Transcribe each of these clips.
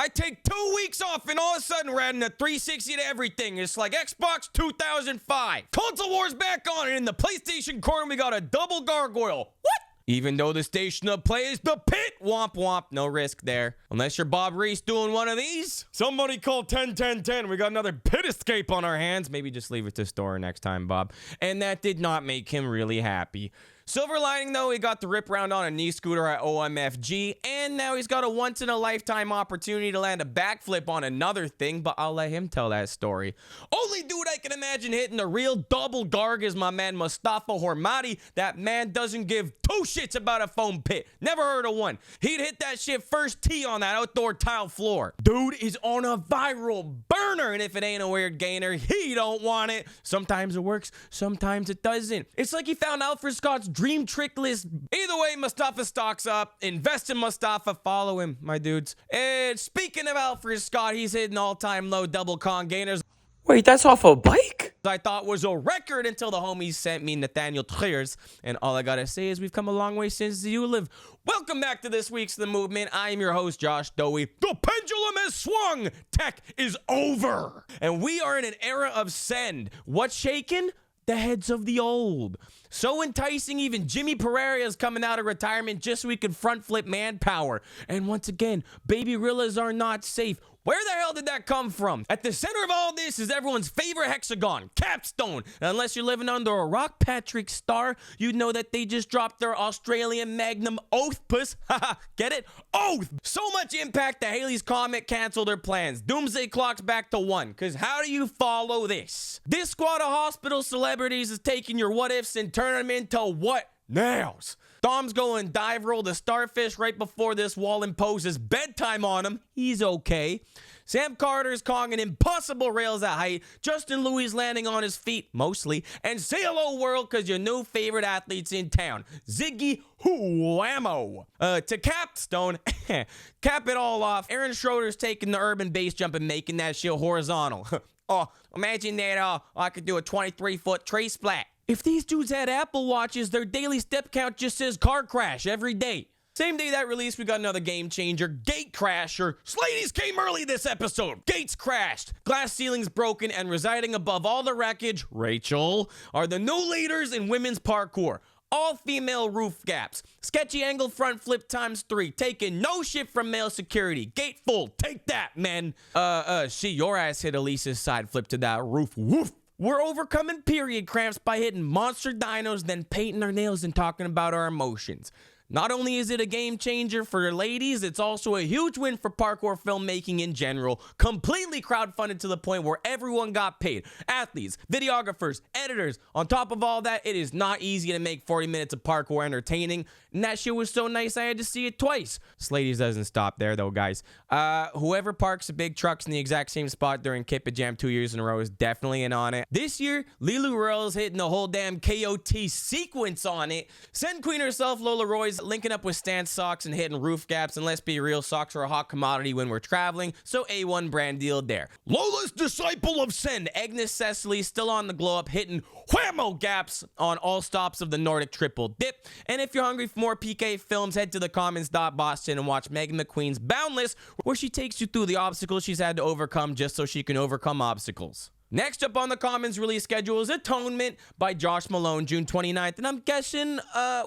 I take 2 weeks off and all of a sudden we're adding a 360 to everything. It's like Xbox 2005. Console Wars back on, and in the PlayStation corner we got a double gargoyle. What? Even though the station of play is the pit. Womp womp. No risk there. Unless you're Bob Reese doing one of these. Somebody call 10-10-10. We got another pit escape on our hands. Maybe just leave it to Storror next time, Bob. And that did not make him really happy. Silver lining, though, he got the rip round on a knee scooter at OMFG, and now he's got a once-in-a-lifetime opportunity to land a backflip on another thing, but I'll let him tell that story. Only dude I can imagine hitting the real double garg is my man Mostafa Hormati. That man doesn't give two shits about a foam pit. Never heard of one. He'd hit that shit first tee on that outdoor tile floor. Dude is on a viral burner, and if it ain't a weird gainer, he don't want it. Sometimes it works, sometimes it doesn't. It's like he found Alfred Scott's dream trick list. Either way, Mostafa stocks up. Invest in Mostafa. Follow him, my dudes. And speaking of Alfred Scott, he's hitting all-time low double con gainers. Wait, that's off a bike? I thought was a record until the homies sent me Nathanael Trier's, and all I gotta say is we've come a long way since you live. Welcome back to this week's The Movement. I am your host, Josh Dowie. The pendulum has swung. Tech is over. And we are in an era of send. What's shaking? The heads of the old. So enticing, even Jimmy Perreira is coming out of retirement just so he can front flip manpower. And once again, baby gorillas are not safe. Where the hell did that come from? At the center of all this is everyone's favorite hexagon, Capstone. And unless you're living under a rock, Patrick Star, you know that they just dropped their Australian magnum Oath Puss. Haha, get it? Oath! So much impact that Halley's Comet canceled their plans. Doomsday clock's back to 1. Cause how do you follow this? This squad of hospital celebrities is taking your what ifs and turning them into what nows. Dom's going dive roll the starfish right before this wall imposes bedtime on him. He's okay. Sam Carter's conging impossible rails at height. Justin Louey's landing on his feet, mostly. And say hello, world, because your new favorite athlete's in town. Ziggy whammo. To Capstone, cap it all off. Aaron Schroeder's taking the urban base jump and making that shit horizontal. Oh, imagine that I could do a 23-foot tree splat. If these dudes had Apple Watches, their daily step count just says car crash every day. Same day that released, we got another game changer, Gatecrasher. Sladies came early this episode. Gates crashed, glass ceilings broken, and residing above all the wreckage, Rachellll, are the new leaders in women's parkour. All female roof gaps. Sketchy angle front flip ×3. Taking no shit from male security. Gate full. Take that, men. See, your ass hit Elise's side flip to that roof. Woof. We're overcoming period cramps by hitting monster dinos, then painting our nails and talking about our emotions. Not only is it a game changer for ladies, it's also a huge win for parkour filmmaking in general. Completely crowdfunded to the point where everyone got paid. Athletes, videographers, editors. On top of all that, it is not easy to make 40 minutes of parkour entertaining. And that shit was so nice I had to see it twice. Sladies doesn't stop there though, guys. Whoever parks the big trucks in the exact same spot during Kipa Jam 2 years in a row is definitely in on it. This year, Lilou Ruel is hitting the whole damn KOT sequence on it. Send Queen herself, Lola Roy's linking up with Stan socks and hitting roof gaps, and let's be real, socks are a hot commodity when we're traveling, so A1 brand deal there. Lola's disciple of Send, Agnes Cecilie, still on the glow up, hitting whammo gaps on all stops of the Nordic triple dip. And if you're hungry for more PK films, head to the Commons.Boston and watch Megan McQueen's Boundless, where she takes you through the obstacles she's had to overcome just so she can overcome obstacles. Next up on the Commons release schedule is Atonement by Josh Malone, June 29th. And I'm guessing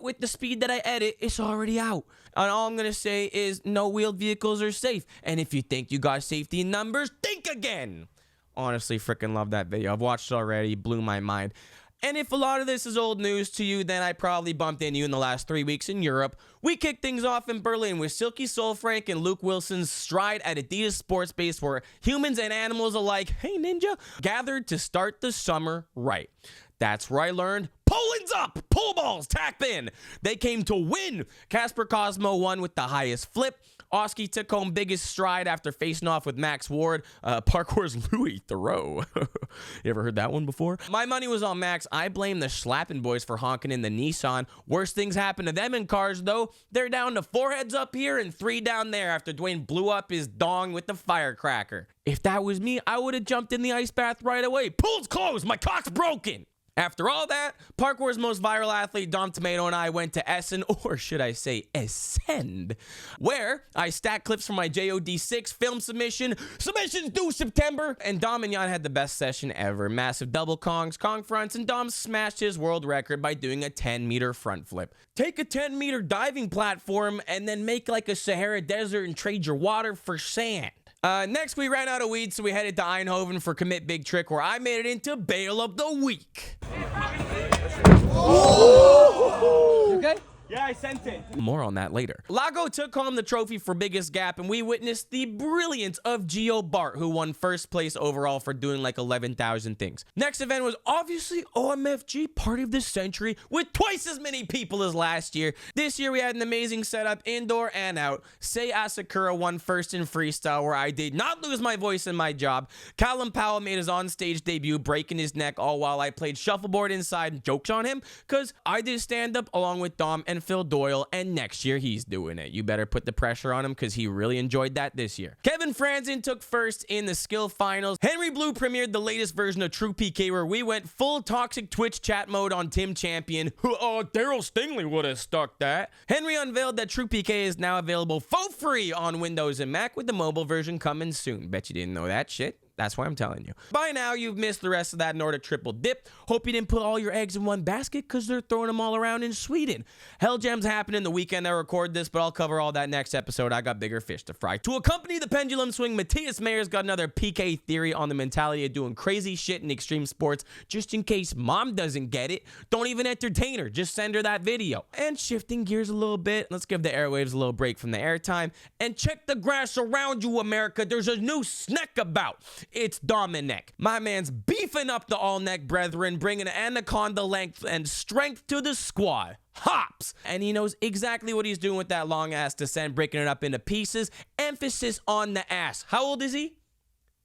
with the speed that I edit, it's already out. And all I'm going to say is no wheeled vehicles are safe. And if you think you got safety in numbers, think again. Honestly, freaking love that video. I've watched it already. Blew my mind. And if a lot of this is old news to you, then I probably bumped into you in the last 3 weeks in Europe. We kicked things off in Berlin with Silky Sollfrank and Luke Wilson's Stride at Adidas Sports Base, where humans and animals alike, hey ninja, gathered to start the summer right. That's where I learned Poland's up, pull balls, tap in. They came to win. Kacper Cosmo won with the highest flip. Oski took home biggest stride after facing off with Max Ward. Parkour's Louey Thoreau. You ever heard that one before? My money was on Max. I blame the Schlappen boys for honking in the Nissan. Worst things happen to them in cars, though. They're down to 4 heads up here and 3 down there after Dwayne blew up his dong with the firecracker. If that was me, I would have jumped in the ice bath right away. Pool's closed. My cock's broken. After all that, Parkour's most viral athlete Dom Tomato and I went to Essen, or should I say Ascend, where I stacked clips from my JOD6 film submission. Submissions due September, and Dom and Jan had the best session ever. Massive double kongs, kong fronts, and Dom smashed his world record by doing a 10-meter front flip. Take a 10-meter diving platform and then make like a Sahara Desert and trade your water for sand. Next, we ran out of weed, so we headed to Eindhoven for Commit Big Trick, where I made it into Bail of the Week. You okay? Yeah, I sent it. More on that later. Lago took home the trophy for biggest gap, and we witnessed the brilliance of Geo Bart, who won first place overall for doing like 11,000 things. Next event was obviously OMFG Party of the Century with twice as many people as last year. This year we had an amazing setup indoor and out. Sei Asakura won first in freestyle, where I did not lose my voice in my job. Callum Powell made his on-stage debut, breaking his neck, all while I played shuffleboard inside and jokes on him, because I did stand-up along with Dom and Phil Doyle, and next year he's doing it. You better put the pressure on him because he really enjoyed that this year. Kevin Franzen took first in the skill finals. Henry Blue premiered the latest version of True PK, where we went full toxic Twitch chat mode on Tim Champion. Darryl Stingley would have stuck that. Henry unveiled that True PK is now available for free on Windows and Mac, with the mobile version coming soon. Bet you didn't know that shit. That's why I'm telling you. By now, you've missed the rest of that Nordic triple dip. Hope you didn't put all your eggs in one basket, because they're throwing them all around in Sweden. Hell Jam's happening the weekend I record this, but I'll cover all that next episode. I got bigger fish to fry. To accompany the pendulum swing, Matthias Mayer's got another PK theory on the mentality of doing crazy shit in extreme sports, just in case mom doesn't get it. Don't even entertain her. Just send her that video. And shifting gears a little bit, let's give the airwaves a little break from the airtime. And check the grass around you, America. There's a new snack about. It's Dominic. My man's beefing up the all-neck brethren, bringing anaconda length and strength to the squad. Hops! And he knows exactly what he's doing with that long-ass descent, breaking it up into pieces. Emphasis on the ass. How old is he?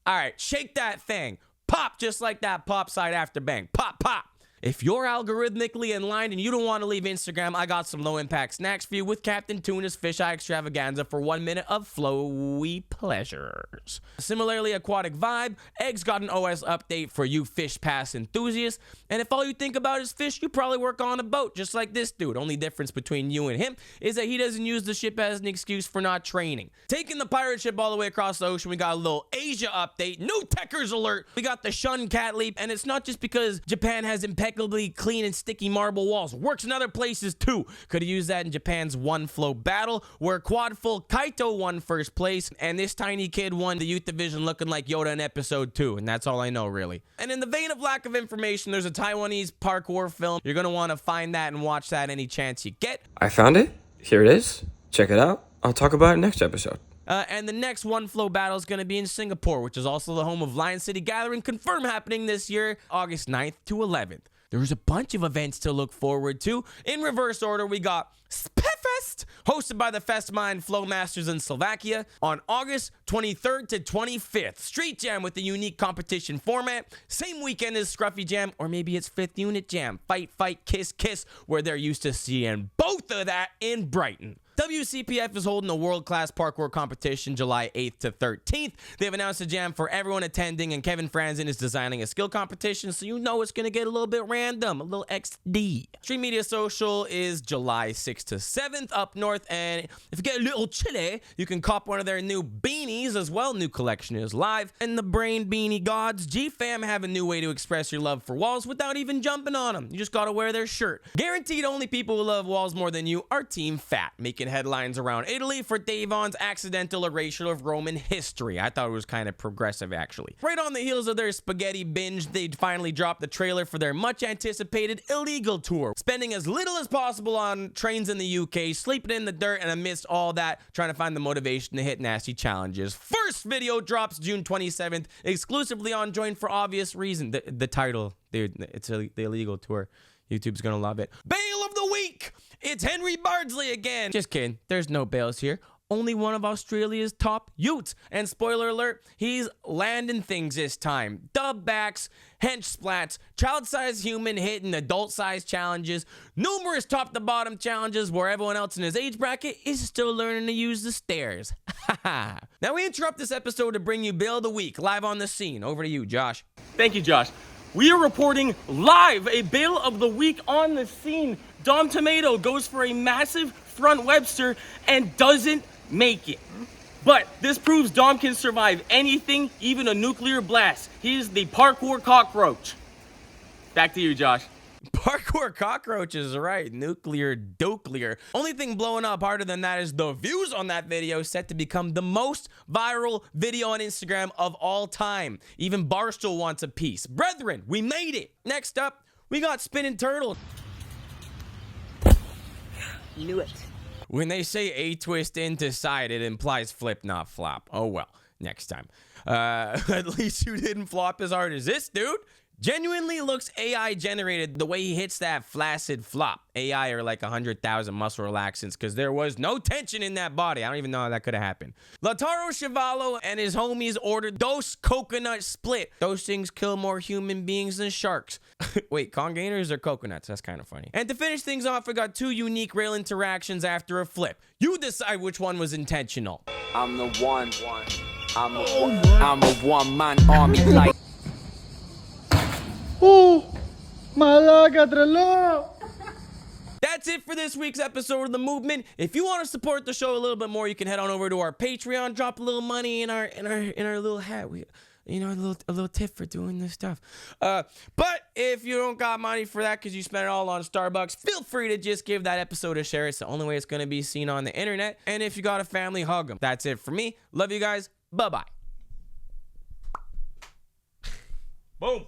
All right, shake that thing. Pop just like that pop side after bang. Pop, pop. If you're algorithmically in line and you don't want to leave Instagram, I got some low-impact snacks for you with Captain Tuna's Fisheye Extravaganza for 1 minute of flowy pleasures. Similarly, Aquatic Vibe, Egg's got an OS update for you fish pass enthusiasts. And if all you think about is fish, you probably work on a boat, just like this dude. Only difference between you and him is that he doesn't use the ship as an excuse for not training. Taking the pirate ship all the way across the ocean, we got a little Asia update. New Techers alert. We got the Shun Cat Leap, and it's not just because Japan has impeccably clean and sticky marble walls. Works in other places too. Could have used that in Japan's One Flow battle, where quad full Kaito won first place, and this tiny kid won the youth division looking like Yoda in episode 2, and that's all I know really. And in the vein of lack of information, there's a Taiwanese parkour film. You're gonna want to find that and watch that any chance you get. I found it. Here it is. Check it out. I'll talk about it next episode. And the next One Flow battle is going to be in Singapore, which is also the home of Lion City Gathering, confirmed happening this year, August 9th to 11th. There's a bunch of events to look forward to. In reverse order, we got Spefest, hosted by the Festmind Flow Masters in Slovakia on August 23rd to 25th. Street Jam with a unique competition format. Same weekend as Scruffy Jam, or maybe it's 5th Unit Jam. Fight, fight, kiss, kiss, where they're used to seeing both of that in Brighton. WCPF is holding a world-class parkour competition July 8th to 13th. They've announced a jam for everyone attending, and Kevin Franzen is designing a skill competition, so you know it's going to get a little bit random, a little XD. Stream Media Social is July 6th to 7th up north, and if you get a little chilly, you can cop one of their new beanies as well. New collection is live. And the Brain Beanie Gods, G-Fam, have a new way to express your love for walls without even jumping on them. You just got to wear their shirt. Guaranteed only people who love walls more than you are Team Fat, making headlines around Italy for Davon's accidental erasure of Roman history. I thought it was kind of progressive, actually. Right on the heels of their spaghetti binge, they finally dropped the trailer for their much anticipated illegal tour, spending as little as possible on trains in the UK, sleeping in the dirt, and amidst all that, trying to find the motivation to hit nasty challenges. First video drops June 27th, exclusively on Join for obvious reason. The title, dude, it's the illegal tour. YouTube's gonna love it. Bail of the week! It's Henry Bardsley again. Just kidding. There's no bails here. Only one of Australia's top youths. And spoiler alert, he's landing things this time. Dub backs, hench splats, child-sized human hitting adult-sized challenges, numerous top-to-bottom challenges where everyone else in his age bracket is still learning to use the stairs. Now we interrupt this episode to bring you Bail of the Week live on the scene. Over to you, Josh. Thank you, Josh. We are reporting live a bail of the week on the scene. Dom Tomato goes for a massive front Webster and doesn't make it. But this proves Dom can survive anything, even a nuclear blast. He is the parkour cockroach. Back to you, Josh. Parkour cockroaches, right? Nuclear doklear. Only thing blowing up harder than that is the views on that video, set to become the most viral video on Instagram of all time. Even Barstool wants a piece. Brethren, we made it. Next up, we got Spinning Turtle. Knew it. When they say a twist into side, it implies flip, not flop. Oh well, next time. At least you didn't flop as hard as this dude. Genuinely looks AI generated the way he hits that flaccid flop. AI are like 100,000 muscle relaxants because there was no tension in that body. I don't even know how that could have happened. Lataro Chivallo and his homies ordered Dose Coconut Split. Those things kill more human beings than sharks. Wait, congainers or coconuts? That's kind of funny. And to finish things off, we got 2 unique rail interactions after a flip. You decide which one was intentional. I'm the one. I'm a one-man army like. Malaga trello. That's it for this week's episode of The Movement. If you want to support the show a little bit more, you can head on over to our Patreon, drop a little money in our little hat. We, you know, a little tip for doing this stuff. But if you don't got money for that because you spent it all on Starbucks, feel free to just give that episode a share. It's the only way it's going to be seen on the internet. And if you got a family, hug them. That's it for me. Love you guys. Bye-bye. Boom.